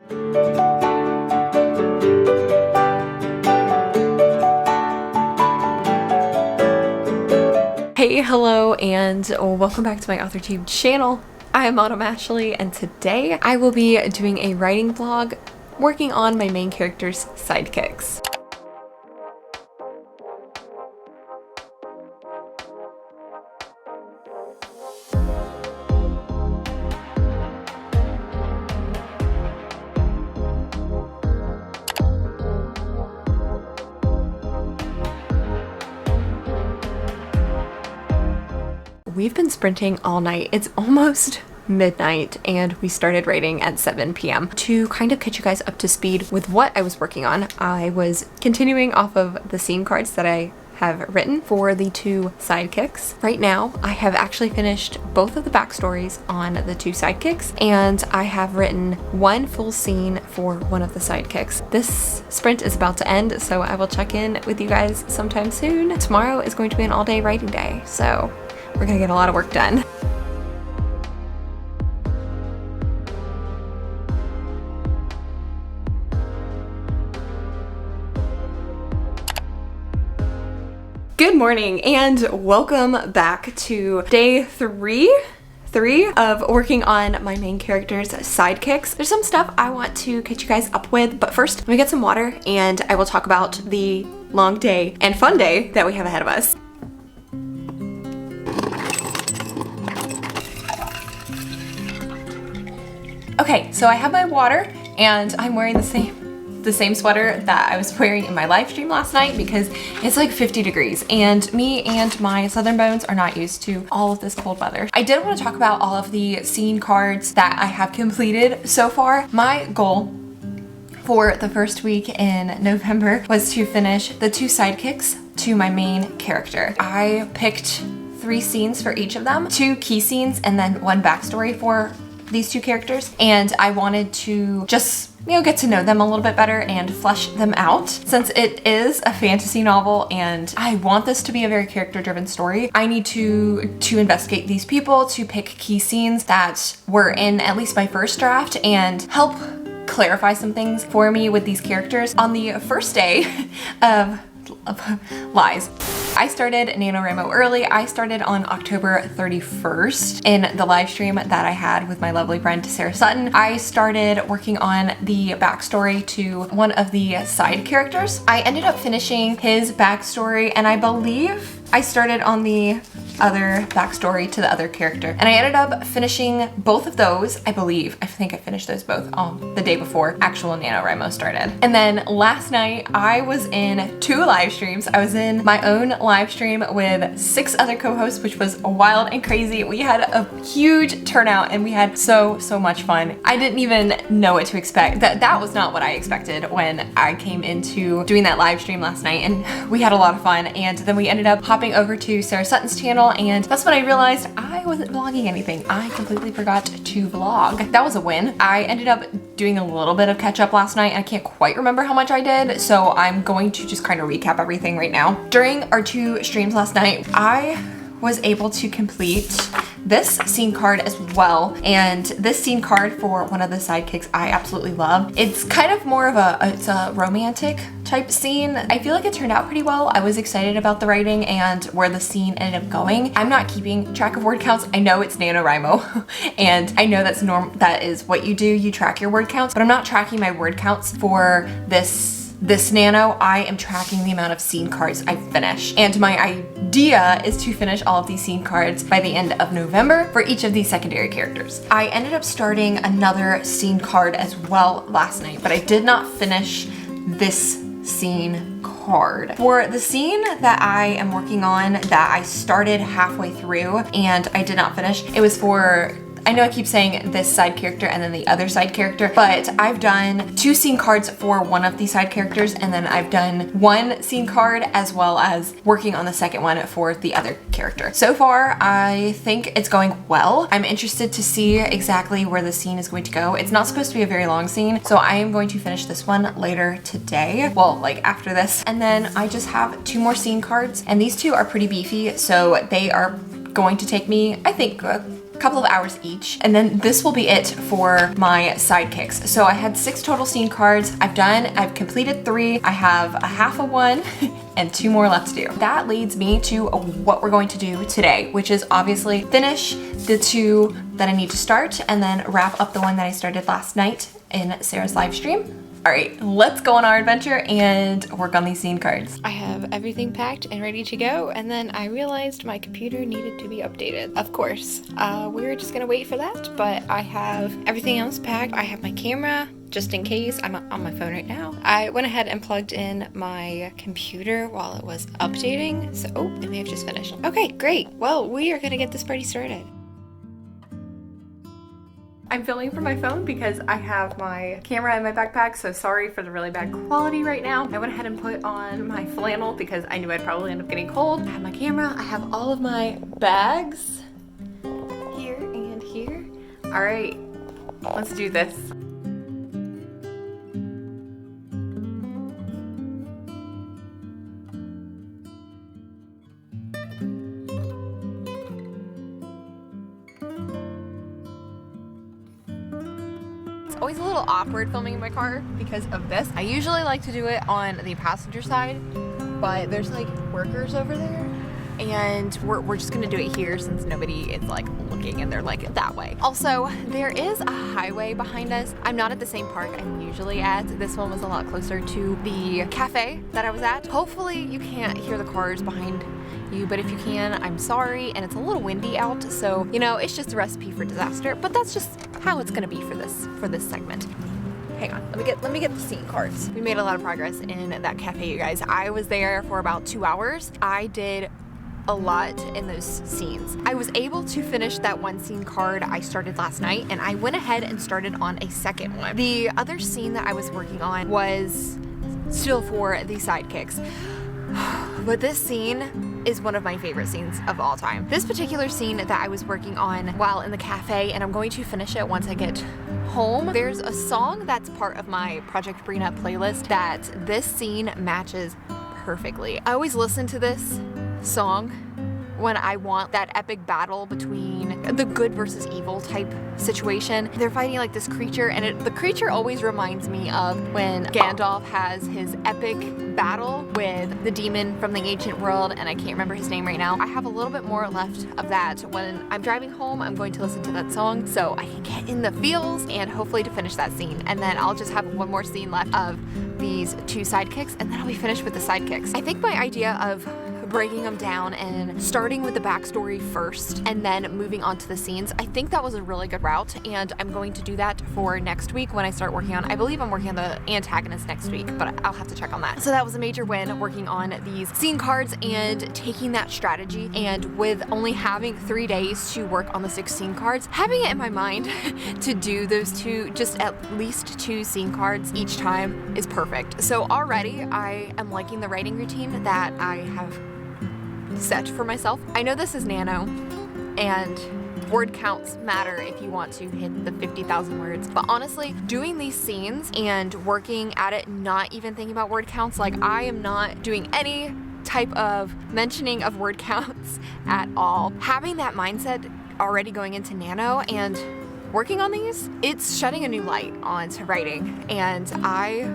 Hey, hello, and welcome back to my AuthorTube channel. I am Autumn Ashley, and today I will be doing a writing vlog working on my main character's sidekicks. We've been sprinting all night. It's almost midnight and we started writing at 7 p.m. To kind of catch you guys up to speed with what I was working on, I was continuing off of the scene cards that I have written for the two sidekicks. Right now, I have actually finished both of the backstories on the two sidekicks, and I have written one full scene for one of the sidekicks. This sprint is about to end, so I will check in with you guys sometime soon. Tomorrow is going to be an all-day writing day, so we're gonna get a lot of work done. Good morning and welcome back to day three of working on my main character's sidekicks. There's some stuff I want to catch you guys up with, but first let me get some water and I will talk about the long day and fun day that we have ahead of us. Okay, so I have my water and I'm wearing the same sweater that I was wearing in my live stream last night because it's like 50 degrees and me and my southern bones are not used to all of this cold weather. I did want to talk about all of the scene cards that I have completed so far. My goal for the first week in November was to finish the two sidekicks to my main character. I picked 3 scenes for each of them, 2 key scenes and then 1 backstory for these two characters, and I wanted to just get to know them a little bit better and flesh them out. Since it is a fantasy novel and I want this to be a very character-driven story, I need to investigate these people, to pick key scenes that were in at least my first draft and help clarify some things for me with these characters. On the first day of lies, I started NaNoWriMo early. I started on October 31st in the live stream that I had with my lovely friend Sarah Sutton. I started working on the backstory to one of the side characters. I ended up finishing his backstory and I believe I started on the other backstory to the other character. And I ended up finishing both of those, I believe. I think I finished those both the day before actual NaNoWriMo started. And then last night I was in 2 live streams. I was in my own live stream with 6 other co-hosts, which was wild and crazy. We had a huge turnout and we had so much fun. I didn't even know what to expect. That was not what I expected when I came into doing that live stream last night, and we had a lot of fun. And then we ended up hopping over to Sarah Sutton's channel, and that's when I realized I wasn't vlogging anything. I completely forgot to vlog. That was a win. I ended up doing a little bit of catch up last night. I can't quite remember how much I did, so I'm going to just kind of recap everything right now. During our 2 streams last night, I was able to complete this scene card as well, and this scene card for one of the sidekicks I absolutely love. It's kind of more of it's a romantic type scene. I feel like it turned out pretty well. I was excited about the writing and where the scene ended up going. I'm not keeping track of word counts. I know it's NaNoWriMo and I know that is what you do. You track your word counts, but I'm not tracking my word counts for this Nano. I am tracking the amount of scene cards I finish. And my idea is to finish all of these scene cards by the end of November for each of these secondary characters. I ended up starting another scene card as well last night, but I did not finish this scene card. For the scene that I am working on that I started halfway through and I did not finish, it was for, I know I keep saying this side character and then the other side character, but I've done 2 scene cards for one of these side characters, and then I've done 1 scene card as well as working on the second one for the other character. So far, I think it's going well. I'm interested to see exactly where the scene is going to go. It's not supposed to be a very long scene, so I am going to finish this one later today. Well, like after this. And then I just have 2 more scene cards, and these 2 are pretty beefy, so they are going to take me, I think, couple of hours each, and then this will be it for my sidekicks. So I had 6 total scene cards. I've completed 3. I have a half of one and 2 more left to do. That leads me to what we're going to do today, which is obviously finish the 2 that I need to start and then wrap up the one that I started last night in Sarah's live stream. All right, let's go on our adventure and work on these scene cards. I have everything packed and ready to go, and then I realized my computer needed to be updated. Of course, we were just gonna wait for that, but I have everything else packed. I have my camera, just in case. I'm on my phone right now. I went ahead and plugged in my computer while it was updating, so, oh, it may have just finished. Okay, great. Well, we are gonna get this party started. I'm filming from my phone because I have my camera in my backpack, so sorry for the really bad quality right now. I went ahead and put on my flannel because I knew I'd probably end up getting cold. I have my camera, I have all of my bags here and here. All right, let's do this. Always a little awkward filming in my car because of this. I usually like to do it on the passenger side, but there's like workers over there, and we're just gonna do it here since nobody is like looking and they're like that way. Also, there is a highway behind us. I'm not at the same park I'm usually at. This one was a lot closer to the cafe that I was at. Hopefully you can't hear the cars behind you, but if you can, I'm sorry. And it's a little windy out, so you know, it's just a recipe for disaster, but that's just how it's gonna be for this segment. Hang on, let me get the scene cards. We made a lot of progress in that cafe, you guys. I was there for about 2 hours. I did a lot in those scenes. I was able to finish that one scene card I started last night, and I went ahead and started on a second one. The other scene that I was working on was still for the sidekicks. But this scene is one of my favorite scenes of all time. This particular scene that I was working on while in the cafe, and I'm going to finish it once I get home. There's a song that's part of my Project Brina playlist that this scene matches perfectly. I always listen to this song when I want that epic battle between the good versus evil type situation. They're fighting like this creature, and the creature always reminds me of when Gandalf has his epic battle with the demon from the ancient world, and I can't remember his name right now. I have a little bit more left of that. When I'm driving home, I'm going to listen to that song so I can get in the feels and hopefully to finish that scene. And then I'll just have one more scene left of these 2 sidekicks, and then I'll be finished with the sidekicks. I think my idea of breaking them down and starting with the backstory first and then moving on to the scenes, I think that was a really good route, and I'm going to do that for next week when I start working on, I believe I'm working on the antagonist next week, but I'll have to check on that. So that was a major win, working on these scene cards and taking that strategy, and with only having 3 days to work on the 6 scene cards, having it in my mind to do those 2, just at least 2 scene cards each time is perfect. So already I am liking the writing routine that I have set for myself. I know this is Nano, and word counts matter if you want to hit the 50,000 words, but honestly, doing these scenes and working at it, not even thinking about word counts, like I am not doing any type of mentioning of word counts at all. Having that mindset already going into Nano and working on these, it's shedding a new light onto writing, and I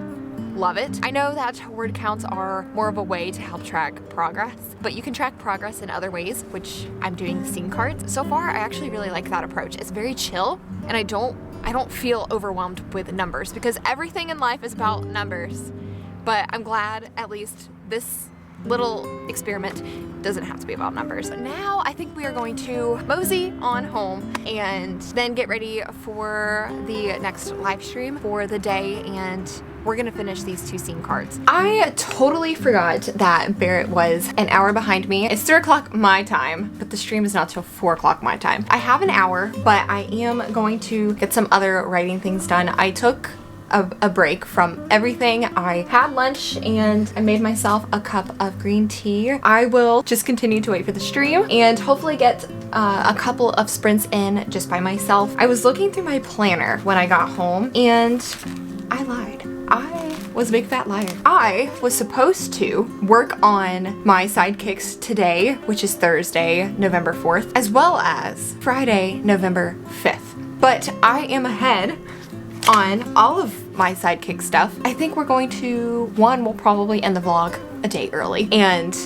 love it. I know that word counts are more of a way to help track progress, but you can track progress in other ways, which I'm doing scene cards. So far, I actually really like that approach. It's very chill, and I don't feel overwhelmed with numbers, because everything in life is about numbers. But I'm glad at least this little experiment doesn't have to be about numbers. Now I think we are going to mosey on home and then get ready for the next live stream for the day, and we're gonna finish these 2 scene cards. I totally forgot that Barrett was an hour behind me. It's 3 o'clock my time, but the stream is not till 4 o'clock my time. I have an hour, but I am going to get some other writing things done. I took a break from everything. I had lunch and I made myself a cup of green tea. I will just continue to wait for the stream and hopefully get a couple of sprints in just by myself. I was looking through my planner when I got home, and I lied. I was a big fat liar. I was supposed to work on my sidekicks today, which is Thursday, November 4th, as well as Friday, November 5th. But I am ahead on all of my sidekick stuff. I think we're going to, we'll probably end the vlog a day early, and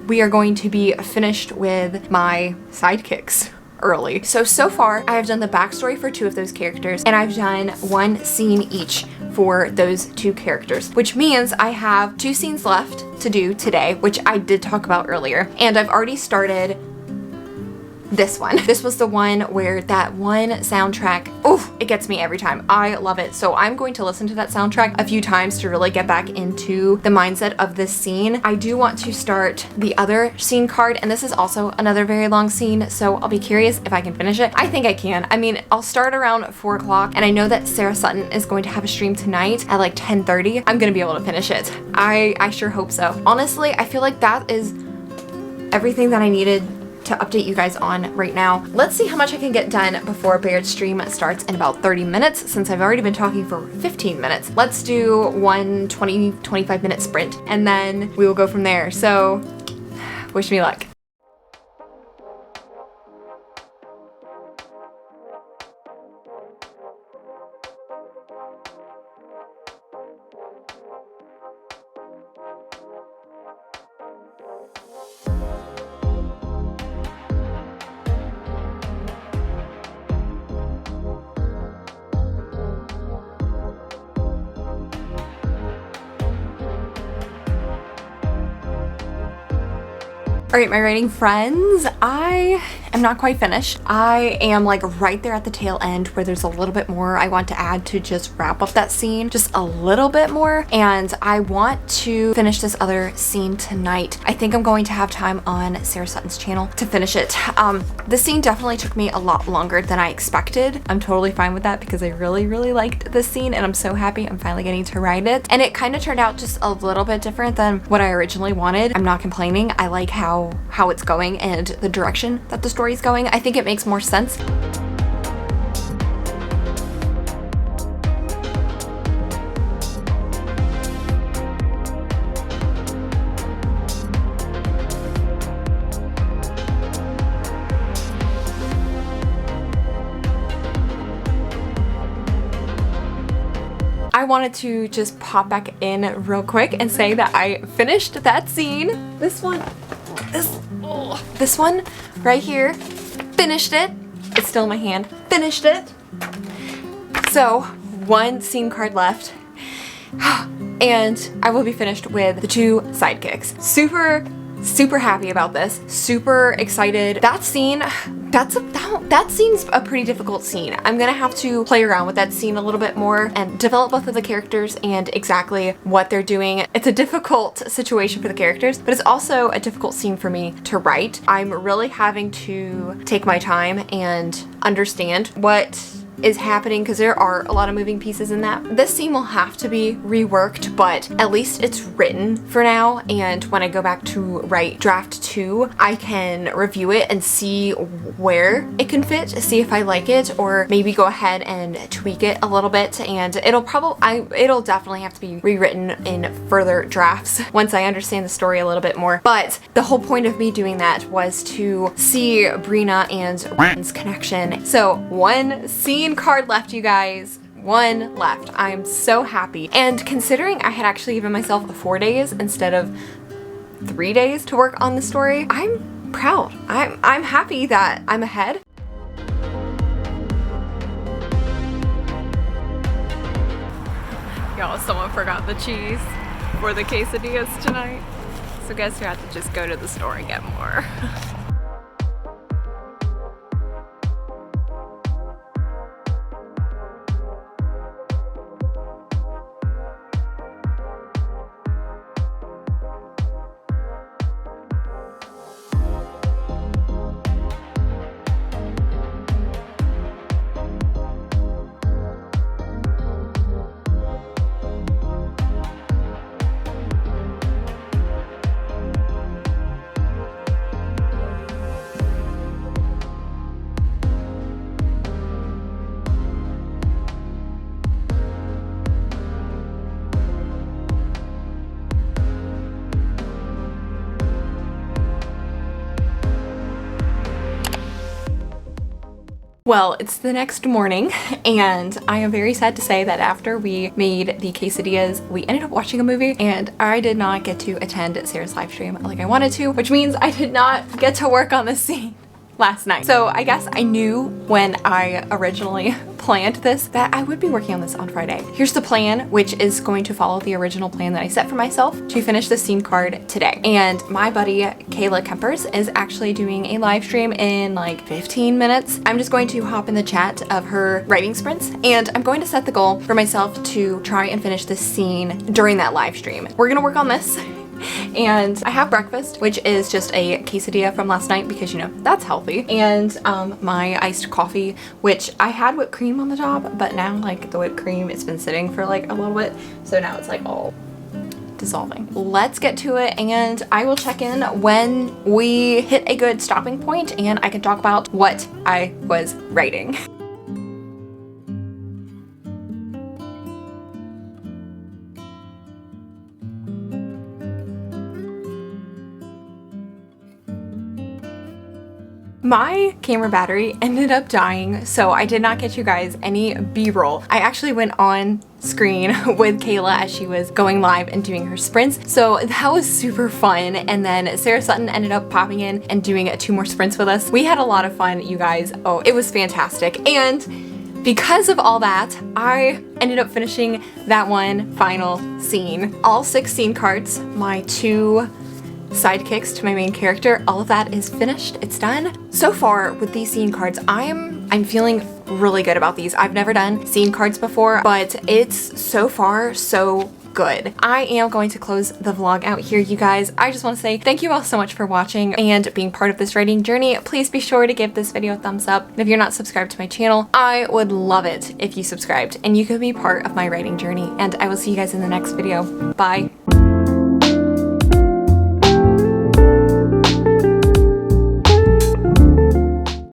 we are going to be finished with my sidekicks early. So far I have done the backstory for 2 of those characters, and I've done 1 scene each for those 2 characters, which means I have 2 scenes left to do today, which I did talk about earlier, and I've already started this one. This was the one where that one soundtrack, oof, it gets me every time. I love it. So I'm going to listen to that soundtrack a few times to really get back into the mindset of this scene. I do want to start the other scene card, and this is also another very long scene, so I'll be curious if I can finish it. I think I can. I mean, I'll start around 4 o'clock, and I know that Sarah Sutton is going to have a stream tonight at like 10:30. I'm gonna be able to finish it. I sure hope so. Honestly, I feel like that is everything that I needed to update you guys on right now. Let's see how much I can get done before Baird's stream starts in about 30 minutes, since I've already been talking for 15 minutes. Let's do one 25 minute sprint, and then we will go from there. So wish me luck. All right, my writing friends, I am not quite finished. I am like right there at the tail end where there's a little bit more I want to add to just wrap up that scene, just a little bit more. And I want to finish this other scene tonight. I think I'm going to have time on Sarah Sutton's channel to finish it. This scene definitely took me a lot longer than I expected. I'm totally fine with that because I really, really liked this scene, and I'm so happy I'm finally getting to write it. And it kind of turned out just a little bit different than what I originally wanted. I'm not complaining. I like how it's going and the direction that the story is going. I think it makes more sense. I wanted to just pop back in real quick and say that I finished that scene. This one right here, finished it. It's still in my hand, finished it. So 1 scene card left and I will be finished with the 2 sidekicks. Super happy about this, super excited. That scene, that scene's a pretty difficult scene. I'm gonna have to play around with that scene a little bit more and develop both of the characters and exactly what they're doing. It's a difficult situation for the characters, but it's also a difficult scene for me to write. I'm really having to take my time and understand what is happening because there are a lot of moving pieces in that. This scene will have to be reworked, but at least it's written for now, and when I go back to write draft 2, I can review it and see where it can fit, see if I like it, or maybe go ahead and tweak it a little bit, and it'll definitely have to be rewritten in further drafts once I understand the story a little bit more. But the whole point of me doing that was to see Brina and Ryan's connection. So 1 scene card left, you guys. 1 left. I'm so happy. And considering I had actually given myself 4 days instead of 3 days to work on the story, I'm proud. I'm happy that I'm ahead. Y'all, someone forgot the cheese for the quesadillas tonight. So guess who had to just go to the store and get more. Well, it's the next morning, and I am very sad to say that after we made the quesadillas, we ended up watching a movie, and I did not get to attend Sarah's live stream like I wanted to, which means I did not get to work on this scene last night. So I guess I knew when I originally planned this that I would be working on this on Friday. Here's the plan, which is going to follow the original plan that I set for myself to finish the scene card today. And my buddy Kayla Kempers is actually doing a live stream in like 15 minutes. I'm just going to hop in the chat of her writing sprints, and I'm going to set the goal for myself to try and finish this scene during that live stream. We're gonna work on this. And I have breakfast, which is just a quesadilla from last night because, you know, that's healthy. And my iced coffee, which I had whipped cream on the top, but now like the whipped cream, it's been sitting for like a little bit. So now it's like all dissolving. Let's get to it, and I will check in when we hit a good stopping point and I can talk about what I was writing. My camera battery ended up dying, so I did not get you guys any B-roll. I actually went on screen with Kayla as she was going live and doing her sprints, so that was super fun. And then Sarah Sutton ended up popping in and doing 2 more sprints with us. We had a lot of fun, you guys. Oh, it was fantastic. And because of all that, I ended up finishing that one final scene. All 6 scene cards, my 2 sidekicks to my main character, all of that is finished. It's done. So far with these scene cards, I'm feeling really good about these. I've never done scene cards before, but it's so far so good. I am going to close the vlog out here, you guys. I just want to say thank you all so much for watching and being part of this writing journey. Please be sure to give this video a thumbs up. And if you're not subscribed to my channel, I would love it if you subscribed and you could be part of my writing journey. And I will see you guys in the next video. Bye.